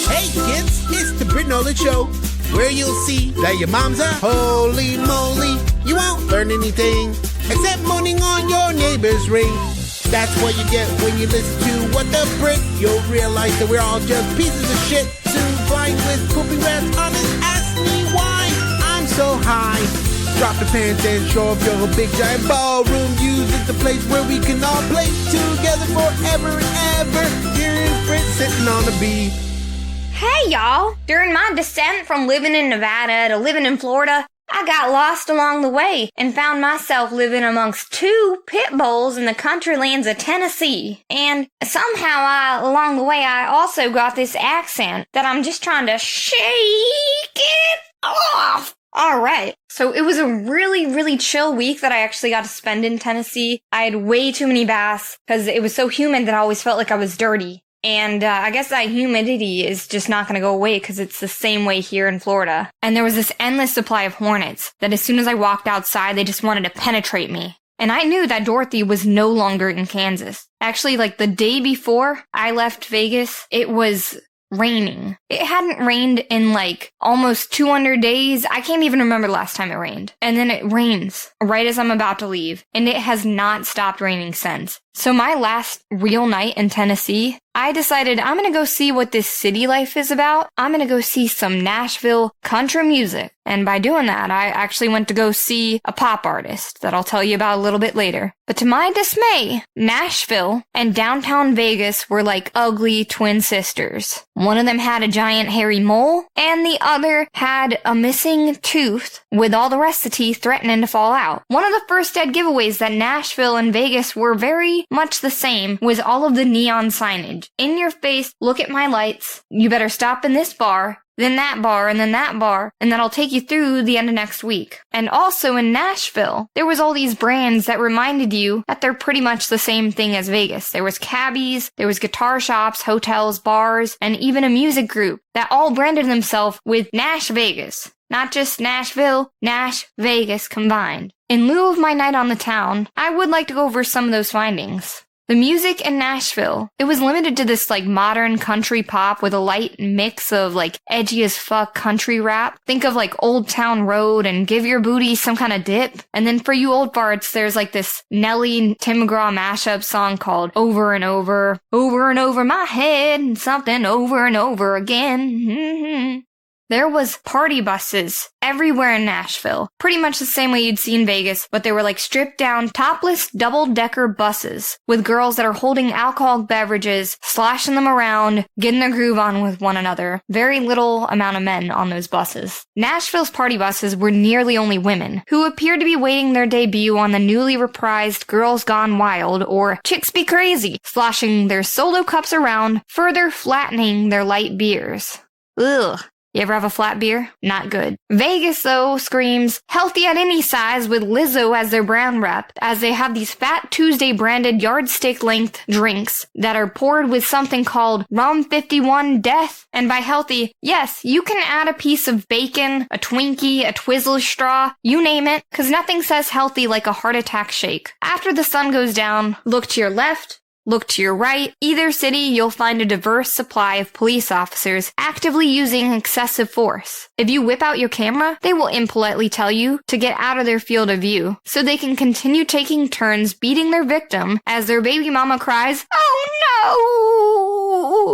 Hey kids, it's the Britt Show, where you'll see that your mom's a holy moly. You won't learn anything except moaning on your neighbor's ring. That's what you get when you listen to What the Britt. You'll realize that we're all just pieces of shit, soon blind with pooping rats on his ask me why I'm so high. Drop the pants and show off your big giant ballroom. Use it the place where we can all play together forever and ever. Here is Britt sitting on a bee. Hey y'all! During my descent from living in Nevada to living in Florida, I got lost along the way and found myself living amongst two pit bulls in the country lands of Tennessee. And somehow along the way I also got this accent that I'm just trying to shake it off. Alright, so it was a really chill week that I actually got to spend in Tennessee. I had way too many baths because it was so humid that I always felt like I was dirty. And I guess that humidity is just not going to go away because it's the same way here in Florida. And there was this endless supply of hornets that as soon as I walked outside, they just wanted to penetrate me. And I knew that Dorothy was no longer in Kansas. Actually, like the day before I left Vegas, it was raining. It hadn't rained in like almost 200 days. I can't even remember the last time it rained. And then it rains right as I'm about to leave. And it has not stopped raining since. So my last real night in Tennessee, I decided I'm going to go see what this city life is about. I'm going to go see some Nashville country music. And by doing that, I actually went to go see a pop artist that I'll tell you about a little bit later. But to my dismay, Nashville and downtown Vegas were like ugly twin sisters. One of them had a giant hairy mole, and the other had a missing tooth with all the rest of the teeth threatening to fall out. One of the first dead giveaways that Nashville and Vegas were very much the same was all of the neon signage. In your face, look at my lights. You better stop in this bar, then that bar, and then that bar, and that'll take you through the end of next week. And also in Nashville, there was all these brands that reminded you that they're pretty much the same thing as Vegas. There was cabbies, there was guitar shops, hotels, bars, and even a music group that all branded themselves with NashVegas. Not just Nashville, NashVegas combined. In lieu of my night on the town, I would like to go over some of those findings. The music in Nashville, it was limited to this like modern country pop with a light mix of like edgy as fuck country rap. Think of like Old Town Road and Give Your Booty Some Kind of Dip. And then for you old farts, there's like this Nelly Tim McGraw mashup song called Over and Over My Head and something over and over again. There was party buses everywhere in Nashville, pretty much the same way you'd see in Vegas, but they were like stripped down, topless, double-decker buses with girls that are holding alcoholic beverages, sloshing them around, getting their groove on with one another. Very little amount of men on those buses. Nashville's party buses were nearly only women, who appeared to be waiting their debut on the newly reprised Girls Gone Wild or Chicks Be Crazy, sloshing their solo cups around, further flattening their light beers. Ugh. You ever have a flat beer? Not good. Vegas, though, screams healthy at any size with Lizzo as their brand rep, as they have these Fat Tuesday branded yardstick-length drinks that are poured with something called Rum 51 Death. And by healthy, yes, you can add a piece of bacon, a Twinkie, a Twizzler straw, you name it, because nothing says healthy like a heart attack shake. After the sun goes down, look to your left, look to your right. Either city, you'll find a diverse supply of police officers actively using excessive force. If you whip out your camera, they will impolitely tell you to get out of their field of view so they can continue taking turns beating their victim as their baby mama cries, "Oh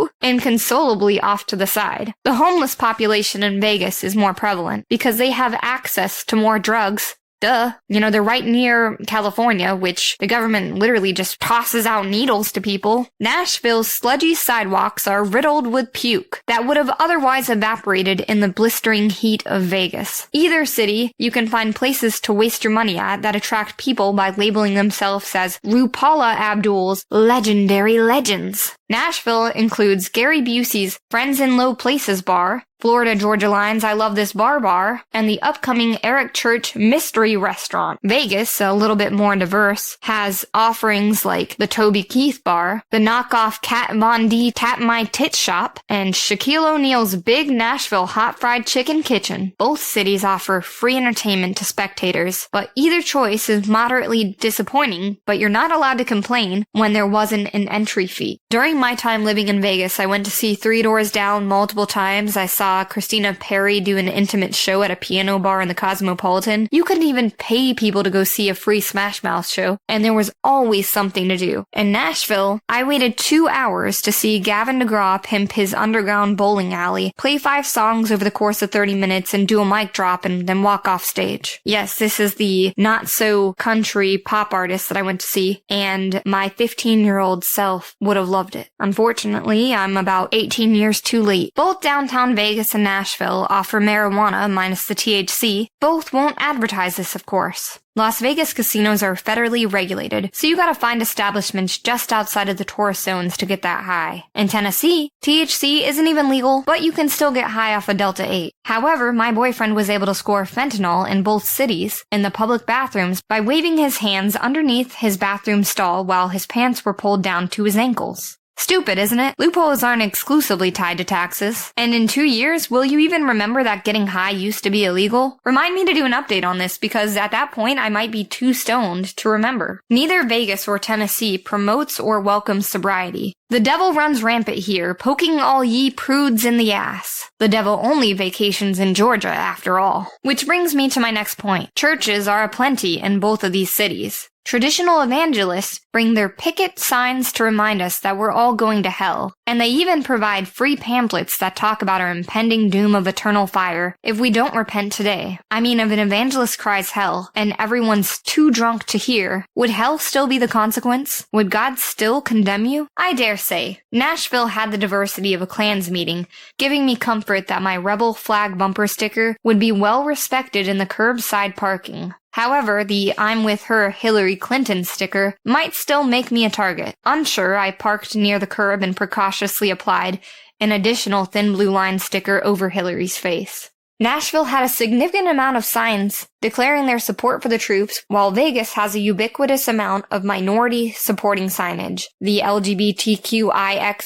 no!" inconsolably off to the side. The homeless population in Vegas is more prevalent because they have access to more drugs. Duh. You know, they're right near California, which the government literally just tosses out needles to people. Nashville's sludgy sidewalks are riddled with puke that would have otherwise evaporated in the blistering heat of Vegas. Either city, you can find places to waste your money at that attract people by labeling themselves as RuPaula Abdul's legendary legends. Nashville includes Gary Busey's Friends in Low Places bar, Florida Georgia Lines I Love This Bar, and the upcoming Eric Church Mystery Restaurant. Vegas, a little bit more diverse, has offerings like the Toby Keith Bar, the knockoff Kat Von D Tap My Tit Shop, and Shaquille O'Neal's Big Nashville Hot Fried Chicken Kitchen. Both cities offer free entertainment to spectators, but either choice is moderately disappointing, but you're not allowed to complain when there wasn't an entry fee. During my time living in Vegas, I went to see Three Doors Down multiple times. I saw Christina Perri do an intimate show at a piano bar in the Cosmopolitan. You couldn't even pay people to go see a free Smash Mouth show, and there was always something to do. In Nashville, I waited 2 hours to see Gavin DeGraw pimp his underground bowling alley, play 5 songs over the course of 30 minutes, and do a mic drop and then walk off stage. Yes, this is the not-so-country pop artist that I went to see, and my 15-year-old self would have loved it. Unfortunately, I'm about 18 years too late. Both downtown Vegas and Nashville offer marijuana minus the THC. Both won't advertise this, of course. Las Vegas casinos are federally regulated, so you gotta find establishments just outside of the tourist zones to get that high. In Tennessee, THC isn't even legal, but you can still get high off a Delta 8. However, my boyfriend was able to score fentanyl in both cities in the public bathrooms by waving his hands underneath his bathroom stall while his pants were pulled down to his ankles. Stupid, isn't it? Loopholes aren't exclusively tied to taxes. And in 2 years, will you even remember that getting high used to be illegal? Remind me to do an update on this, because at that point I might be too stoned to remember. Neither Vegas or Tennessee promotes or welcomes sobriety. The devil runs rampant here, poking all ye prudes in the ass. The devil only vacations in Georgia, after all. Which brings me to my next point. Churches are aplenty in both of these cities. Traditional evangelists bring their picket signs to remind us that we're all going to hell, and they even provide free pamphlets that talk about our impending doom of eternal fire if we don't repent today. I mean, if an evangelist cries hell, and everyone's too drunk to hear, would hell still be the consequence? Would God still condemn you? I dare say. Nashville had the diversity of a Klans meeting, giving me comfort that my rebel flag bumper sticker would be well respected in the curbside parking. However, the I'm with her Hillary Clinton sticker might still make me a target. Unsure, I parked near the curb and precautiously applied an additional thin blue line sticker over Hillary's face. Nashville had a significant amount of signs declaring their support for the troops, while Vegas has a ubiquitous amount of minority supporting signage. The LGBTQIX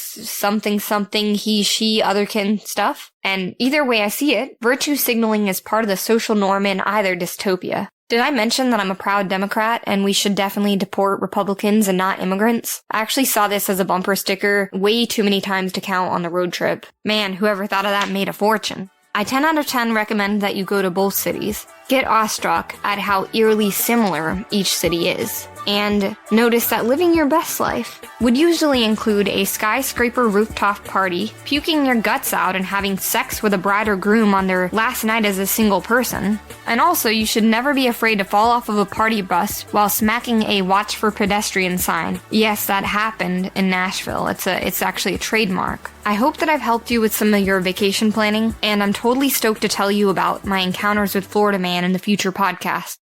something he, she, otherkin stuff. And either way I see it, virtue signaling is part of the social norm in either dystopia. Did I mention that I'm a proud Democrat and we should definitely deport Republicans and not immigrants? I actually saw this as a bumper sticker way too many times to count on the road trip. Man, whoever thought of that made a fortune. I 10 out of 10 recommend that you go to both cities. Get awestruck at how eerily similar each city is. And notice that living your best life would usually include a skyscraper rooftop party, puking your guts out and having sex with a bride or groom on their last night as a single person. And also, you should never be afraid to fall off of a party bus while smacking a watch for pedestrian sign. Yes, that happened in Nashville. It's actually a trademark. I hope that I've helped you with some of your vacation planning, and I'm totally stoked to tell you about my encounters with Florida Man in the future podcast.